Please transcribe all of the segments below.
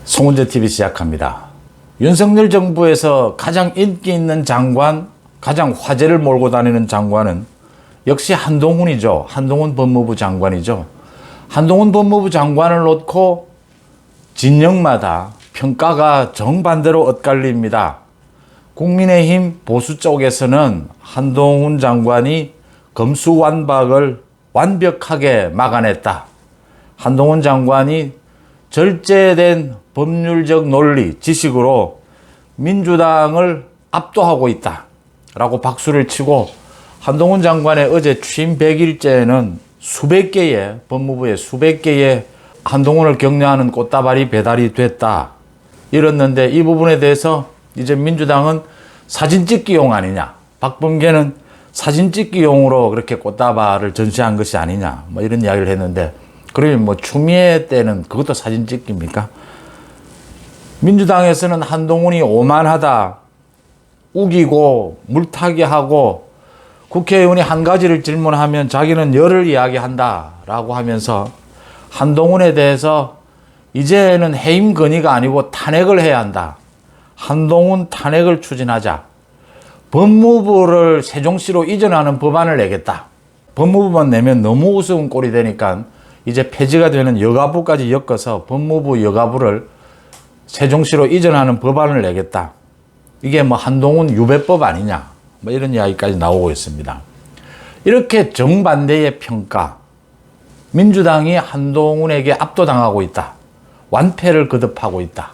송은재TV 시작합니다. 윤석열 정부에서 가장 인기 있는 장관, 가장 화제를 몰고 다니는 장관은 역시 한동훈이죠. 한동훈 법무부 장관이죠. 한동훈 법무부 장관을 놓고 진영마다 평가가 정반대로 엇갈립니다. 국민의힘 보수 쪽에서는 한동훈 장관이 검수완박을 완벽하게 막아냈다. 한동훈 장관이 절제된 법률적 논리, 지식으로 민주당을 압도하고 있다 라고 박수를 치고, 한동훈 장관의 어제 취임 100일째에는 수백 개의, 법무부에 수백 개의 한동훈을 격려하는 꽃다발이 배달이 됐다 이랬는데, 이 부분에 대해서 이제 민주당은 사진 찍기용 아니냐, 박범계는 사진 찍기용으로 그렇게 꽃다발을 전시한 것이 아니냐, 뭐 이런 이야기를 했는데, 그러면 뭐 추미애 때는 그것도 사진 찍기입니까? 민주당에서는 한동훈이 오만하다, 우기고 물타기 하고, 국회의원이 한 가지를 질문하면 자기는 열을 이야기한다 라고 하면서 한동훈에 대해서 이제는 해임 건의가 아니고 탄핵을 해야 한다. 한동훈 탄핵을 추진하자. 법무부를 세종시로 이전하는 법안을 내겠다. 법무부만 내면 너무 우스운 꼴이 되니까 이제 폐지가 되는 여가부까지 엮어서 법무부 여가부를 세종시로 이전하는 법안을 내겠다. 이게 뭐 한동훈 유배법 아니냐, 뭐 이런 이야기까지 나오고 있습니다. 이렇게 정반대의 평가, 민주당이 한동훈에게 압도당하고 있다, 완패를 거듭하고 있다.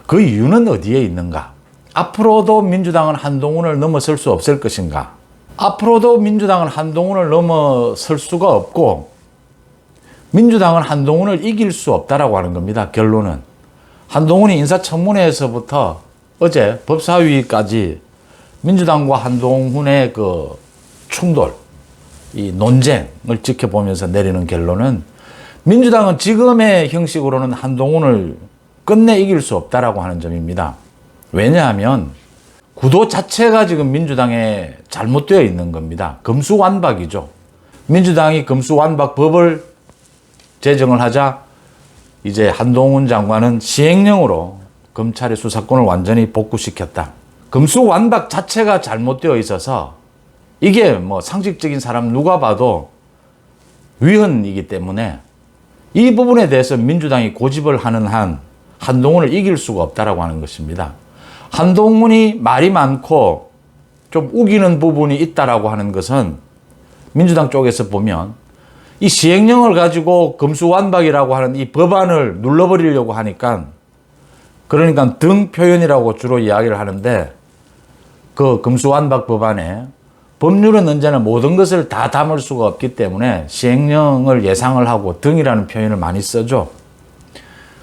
그 이유는 어디에 있는가? 앞으로도 민주당은 한동훈을 넘어설 수 없을 것인가? 앞으로도 민주당은 한동훈을 넘어설 수가 없고, 민주당은 한동훈을 이길 수 없다라고 하는 겁니다. 결론은 한동훈이 인사청문회에서부터 어제 법사위까지 민주당과 한동훈의 그 충돌, 이 논쟁을 지켜보면서 내리는 결론은, 민주당은 지금의 형식으로는 한동훈을 끝내 이길 수 없다라고 하는 점입니다. 왜냐하면 구도 자체가 지금 민주당에 잘못되어 있는 겁니다. 검수완박이죠. 민주당이 검수완박법을 제정을 하자 이제 한동훈 장관은 시행령으로 검찰의 수사권을 완전히 복구시켰다. 검수완박 자체가 잘못되어 있어서 이게 뭐 상식적인 사람 누가 봐도 위헌이기 때문에 이 부분에 대해서 민주당이 고집을 하는 한 한동훈을 이길 수가 없다라고 하는 것입니다. 한동훈이 말이 많고 좀 우기는 부분이 있다라고 하는 것은 민주당 쪽에서 보면 이 시행령을 가지고 검수완박이라고 하는 이 법안을 눌러버리려고 하니까, 그러니까 등 표현이라고 주로 이야기를 하는데, 그 검수완박 법안에 법률은 언제나 모든 것을 다 담을 수가 없기 때문에 시행령을 예상을 하고 등이라는 표현을 많이 쓰죠.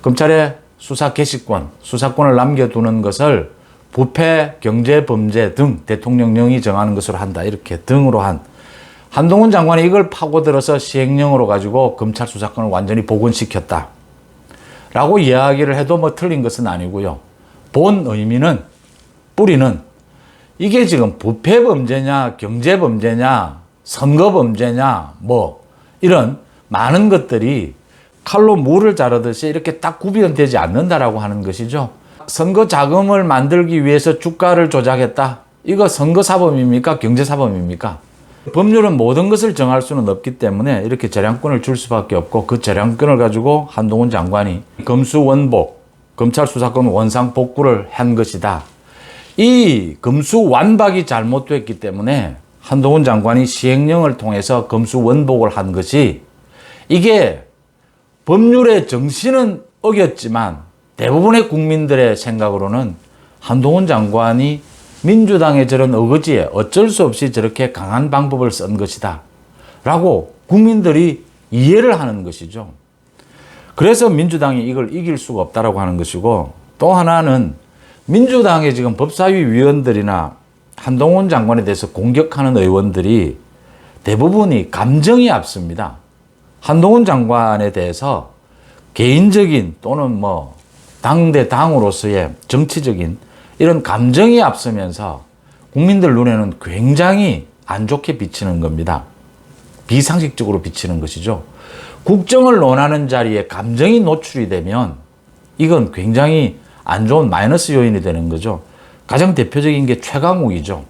검찰의 수사 개시권, 수사권을 남겨두는 것을 부패, 경제, 범죄 등 대통령령이 정하는 것으로 한다. 이렇게 등으로 한 한동훈 장관이 이걸 파고들어서 시행령으로 가지고 검찰 수사권을 완전히 복원시켰다 라고 이야기를 해도 뭐 틀린 것은 아니고요. 본 의미는, 뿌리는 이게 지금 부패 범죄냐, 경제 범죄냐, 선거 범죄냐, 뭐 이런 많은 것들이 칼로 무를 자르듯이 이렇게 딱 구별되지 않는다라고 하는 것이죠. 선거 자금을 만들기 위해서 주가를 조작했다. 이거 선거사범입니까? 경제사범입니까? 법률은 모든 것을 정할 수는 없기 때문에 이렇게 재량권을 줄 수밖에 없고, 그 재량권을 가지고 한동훈 장관이 검수원복, 검찰 수사권 원상 복구를 한 것이다. 이 검수완박이 잘못됐기 때문에 한동훈 장관이 시행령을 통해서 검수원복을 한 것이, 이게 법률의 정신은 어겼지만 대부분의 국민들의 생각으로는 한동훈 장관이 민주당의 저런 어거지에 어쩔 수 없이 저렇게 강한 방법을 쓴 것이다 라고 국민들이 이해를 하는 것이죠. 그래서 민주당이 이걸 이길 수가 없다라고 하는 것이고, 또 하나는 민주당의 지금 법사위 위원들이나 한동훈 장관에 대해서 공격하는 의원들이 대부분이 감정이 앞섭니다. 한동훈 장관에 대해서 개인적인 또는 뭐 당대 당으로서의 정치적인 이런 감정이 앞서면서 국민들 눈에는 굉장히 안 좋게 비치는 겁니다. 비상식적으로 비치는 것이죠. 국정을 논하는 자리에 감정이 노출이 되면 이건 굉장히 안 좋은 마이너스 요인이 되는 거죠. 가장 대표적인 게 최강욱이죠.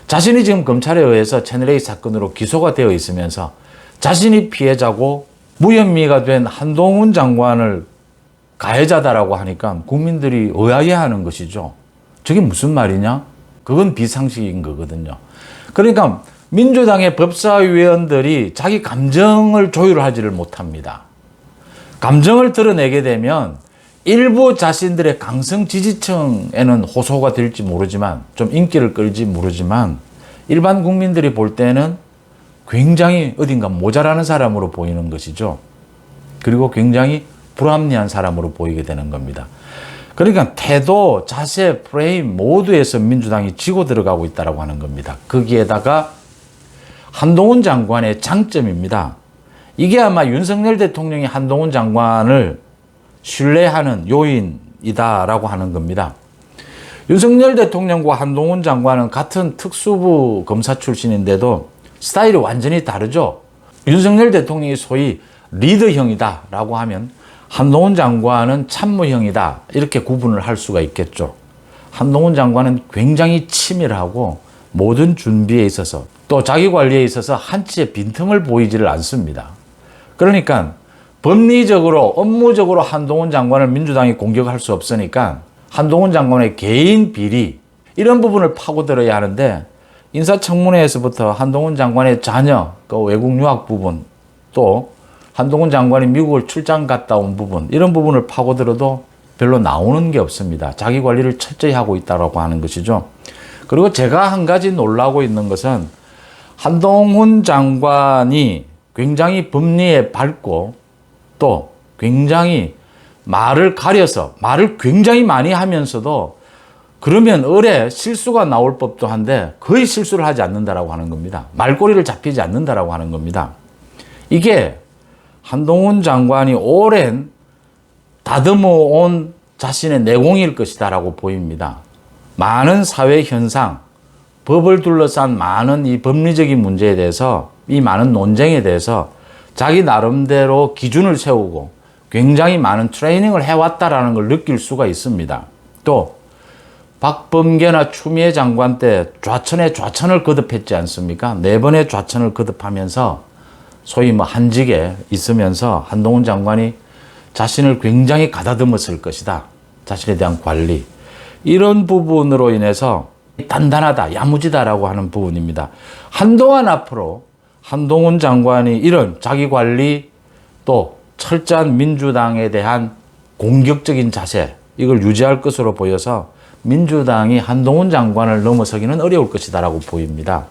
자신이 지금 검찰에 의해서 채널A 사건으로 기소가 되어 있으면서 자신이 피해자고 무혐의가 된 한동훈 장관을 가해자다라고 하니까 국민들이 의아해하는 것이죠. 저게 무슨 말이냐? 그건 비상식인 거거든요. 그러니까 민주당의 법사위원들이 자기 감정을 조율하지를 못합니다. 감정을 드러내게 되면 일부 자신들의 강성 지지층에는 호소가 될지 모르지만, 좀 인기를 끌지 모르지만, 일반 국민들이 볼 때는 굉장히 어딘가 모자라는 사람으로 보이는 것이죠. 그리고 굉장히 불합리한 사람으로 보이게 되는 겁니다. 그러니까 태도, 자세, 프레임 모두에서 민주당이 지고 들어가고 있다고 하는 겁니다. 거기에다가 한동훈 장관의 장점입니다. 이게 아마 윤석열 대통령이 한동훈 장관을 신뢰하는 요인이다라고 하는 겁니다. 윤석열 대통령과 한동훈 장관은 같은 특수부 검사 출신인데도 스타일이 완전히 다르죠. 윤석열 대통령이 소위 리더형이다라고 하면 한동훈 장관은 참모형이다, 이렇게 구분을 할 수가 있겠죠. 한동훈 장관은 굉장히 치밀하고 모든 준비에 있어서 또 자기 관리에 있어서 한치의 빈틈을 보이지를 않습니다. 그러니까 법리적으로 업무적으로 한동훈 장관을 민주당이 공격할 수 없으니까 한동훈 장관의 개인 비리, 이런 부분을 파고들어야 하는데, 인사청문회에서부터 한동훈 장관의 자녀, 그 외국 유학 부분, 또 한동훈 장관이 미국을 출장 갔다 온 부분, 이런 부분을 파고들어도 별로 나오는 게 없습니다. 자기 관리를 철저히 하고 있다고 하는 것이죠. 그리고 제가 한 가지 놀라고 있는 것은 한동훈 장관이 굉장히 법리에 밝고 또 굉장히 말을 가려서 말을 굉장히 많이 하면서도 그러면 을에 실수가 나올 법도 한데 거의 실수를 하지 않는다라고 하는 겁니다. 말꼬리를 잡히지 않는다라고 하는 겁니다. 이게 한동훈 장관이 오랜 다듬어 온 자신의 내공일 것이다라고 보입니다. 많은 사회 현상, 법을 둘러싼 많은 이 법리적인 문제에 대해서, 이 많은 논쟁에 대해서 자기 나름대로 기준을 세우고 굉장히 많은 트레이닝을 해왔다라는 걸 느낄 수가 있습니다. 또 박범계나 추미애 장관 때 좌천에 좌천을 거듭했지 않습니까? 4번의 좌천을 거듭하면서 소위 한직에 있으면서 한동훈 장관이 자신을 굉장히 가다듬었을 것이다. 자신에 대한 관리. 이런 부분으로 인해서 단단하다, 야무지다라고 하는 부분입니다. 한동안 앞으로 한동훈 장관이 이런 자기 관리, 또 철저한 민주당에 대한 공격적인 자세, 이걸 유지할 것으로 보여서 민주당이 한동훈 장관을 넘어서기는 어려울 것이다라고 보입니다.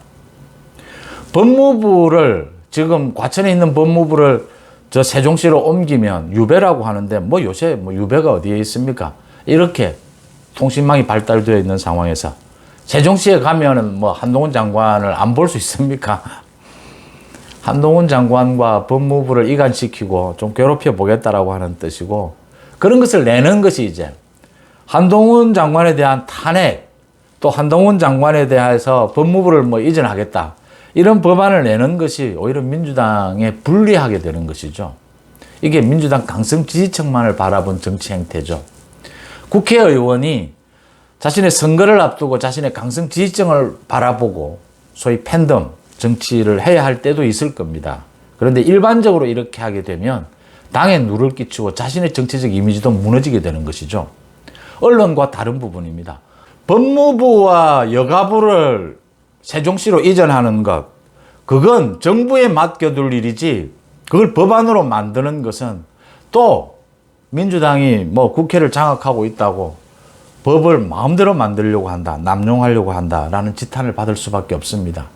법무부를, 지금 과천에 있는 법무부를 저 세종시로 옮기면 유배라고 하는데, 요새 유배가 어디에 있습니까? 이렇게 통신망이 발달되어 있는 상황에서 세종시에 가면은 한동훈 장관을 안 볼 수 있습니까? 한동훈 장관과 법무부를 이간시키고 좀 괴롭혀 보겠다라고 하는 뜻이고, 그런 것을 내는 것이 이제 한동훈 장관에 대한 탄핵, 또 한동훈 장관에 대해서 법무부를 이전하겠다, 이런 법안을 내는 것이 오히려 민주당에 불리하게 되는 것이죠. 이게 민주당 강성 지지층만을 바라본 정치 행태죠. 국회의원이 자신의 선거를 앞두고 자신의 강성 지지층을 바라보고 소위 팬덤 정치를 해야 할 때도 있을 겁니다. 그런데 일반적으로 이렇게 하게 되면 당에 누를 끼치고 자신의 정치적 이미지도 무너지게 되는 것이죠. 언론과 다른 부분입니다. 법무부와 여가부를 세종시로 이전하는 것, 그건 정부에 맡겨둘 일이지, 그걸 법안으로 만드는 것은 또 민주당이 국회를 장악하고 있다고 법을 마음대로 만들려고 한다, 남용하려고 한다라는 지탄을 받을 수밖에 없습니다.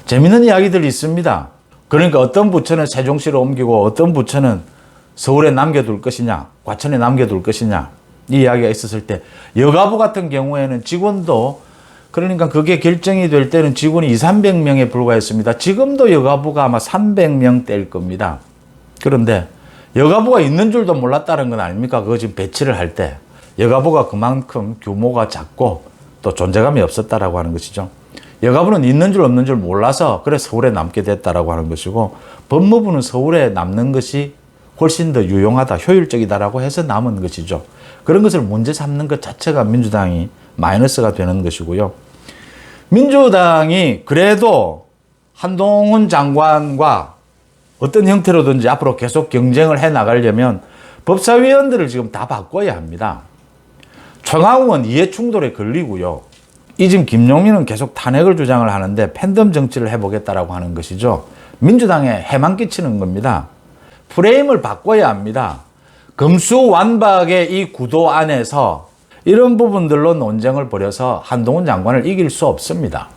재미있는 이야기들이 있습니다. 그러니까 어떤 부처는 세종시로 옮기고 어떤 부처는 서울에 남겨둘 것이냐, 과천에 남겨둘 것이냐, 이 이야기가 있었을 때, 여가부 같은 경우에는 직원도, 그러니까 그게 결정이 될 때는 직원이 200~300명에 불과했습니다. 지금도 여가부가 아마 300명대일 겁니다. 그런데 여가부가 있는 줄도 몰랐다는 건 아닙니까? 그거 지금 배치를 할 때 여가부가 그만큼 규모가 작고 또 존재감이 없었다라고 하는 것이죠. 여가부는 있는 줄 없는 줄 몰라서 그래 서울에 남게 됐다라고 하는 것이고, 법무부는 서울에 남는 것이 훨씬 더 유용하다, 효율적이다라고 해서 남은 것이죠. 그런 것을 문제 삼는 것 자체가 민주당이 마이너스가 되는 것이고요. 민주당이 그래도 한동훈 장관과 어떤 형태로든지 앞으로 계속 경쟁을 해 나가려면 법사위원들을 지금 다 바꿔야 합니다. 최강욱은 이해충돌에 걸리고요. 이 지금 김용민은 계속 탄핵을 주장을 하는데 팬덤 정치를 해보겠다라고 하는 것이죠. 민주당에 해만 끼치는 겁니다. 프레임을 바꿔야 합니다. 금수완박의 이 구도 안에서 이런 부분들로 논쟁을 벌여서 한동훈 장관을 이길 수 없습니다.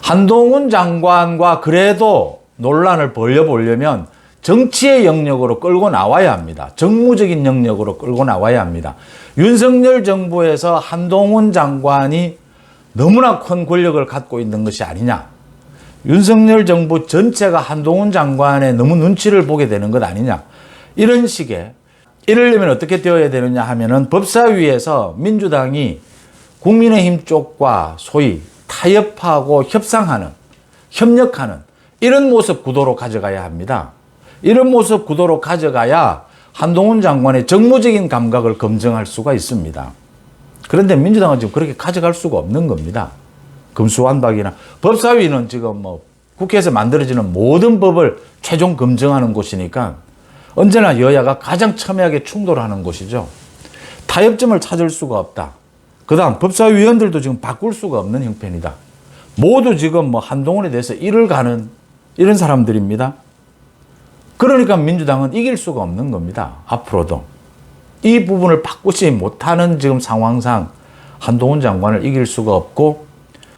한동훈 장관과 그래도 논란을 벌여보려면 정치의 영역으로 끌고 나와야 합니다. 정무적인 영역으로 끌고 나와야 합니다. 윤석열 정부에서 한동훈 장관이 너무나 큰 권력을 갖고 있는 것이 아니냐. 윤석열 정부 전체가 한동훈 장관의 너무 눈치를 보게 되는 것 아니냐. 이런 식의, 이러려면 어떻게 되어야 되느냐 하면은 법사위에서 민주당이 국민의힘 쪽과 소위 타협하고 협상하는, 협력하는 이런 모습 구도로 가져가야 합니다. 이런 모습 구도로 가져가야 한동훈 장관의 정무적인 감각을 검증할 수가 있습니다. 그런데 민주당은 지금 그렇게 가져갈 수가 없는 겁니다. 금수완박이나 법사위는 지금 뭐 국회에서 만들어지는 모든 법을 최종 검증하는 곳이니까 언제나 여야가 가장 첨예하게 충돌하는 곳이죠. 타협점을 찾을 수가 없다. 그 다음 법사위원들도 지금 바꿀 수가 없는 형편이다. 모두 지금 뭐 한동훈에 대해서 일을 가는 이런 사람들입니다. 그러니까 민주당은 이길 수가 없는 겁니다. 앞으로도. 이 부분을 바꾸지 못하는 지금 상황상 한동훈 장관을 이길 수가 없고,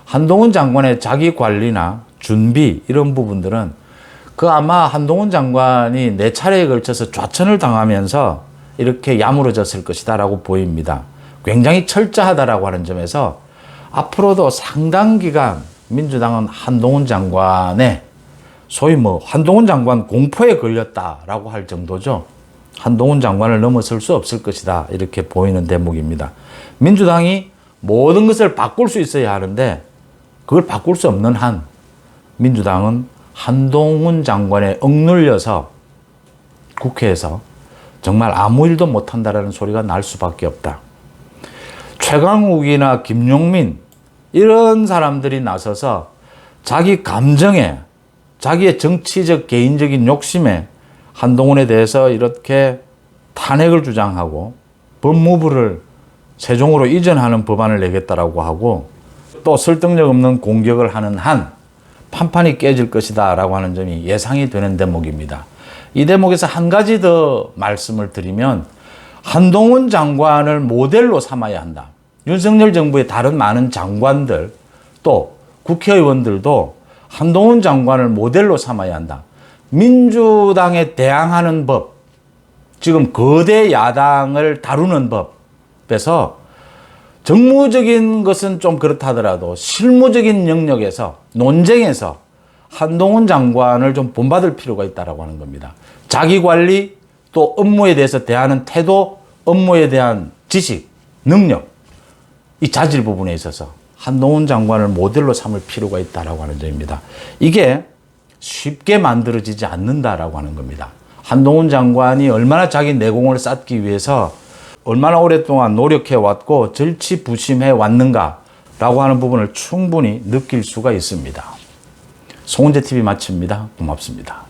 한동훈 장관의 자기 관리나 준비 이런 부분들은 그 아마 한동훈 장관이 4차례에 걸쳐서 좌천을 당하면서 이렇게 야무러졌을 것이다 라고 보입니다. 굉장히 철저하다라고 하는 점에서 앞으로도 상당 기간 민주당은 한동훈 장관의 소위 뭐 한동훈 장관 공포에 걸렸다라고 할 정도죠. 한동훈 장관을 넘어설 수 없을 것이다 이렇게 보이는 대목입니다. 민주당이 모든 것을 바꿀 수 있어야 하는데 그걸 바꿀 수 없는 한 민주당은 한동훈 장관에 억눌려서 국회에서 정말 아무 일도 못한다라는 소리가 날 수밖에 없다. 최강욱이나 김용민 이런 사람들이 나서서 자기 감정에, 자기의 정치적 개인적인 욕심에 한동훈에 대해서 이렇게 탄핵을 주장하고 법무부를 세종으로 이전하는 법안을 내겠다라고 하고 또 설득력 없는 공격을 하는 한 판판이 깨질 것이다 라고 하는 점이 예상이 되는 대목입니다. 이 대목에서 한 가지 더 말씀을 드리면 한동훈 장관을 모델로 삼아야 한다. 윤석열 정부의 다른 많은 장관들 또 국회의원들도 한동훈 장관을 모델로 삼아야 한다. 민주당에 대항하는 법, 지금 거대 야당을 다루는 법에서 정무적인 것은 좀 그렇다 하더라도 실무적인 영역에서 논쟁에서 한동훈 장관을 좀 본받을 필요가 있다고 하는 겁니다. 자기 관리 또 업무에 대해서 대하는 태도, 업무에 대한 지식, 능력, 이 자질 부분에 있어서 한동훈 장관을 모델로 삼을 필요가 있다고 하는 점입니다. 이게 쉽게 만들어지지 않는다라고 하는 겁니다. 한동훈 장관이 얼마나 자기 내공을 쌓기 위해서 얼마나 오랫동안 노력해왔고 절치부심해 왔는가라고 하는 부분을 충분히 느낄 수가 있습니다. 송은재TV 마칩니다. 고맙습니다.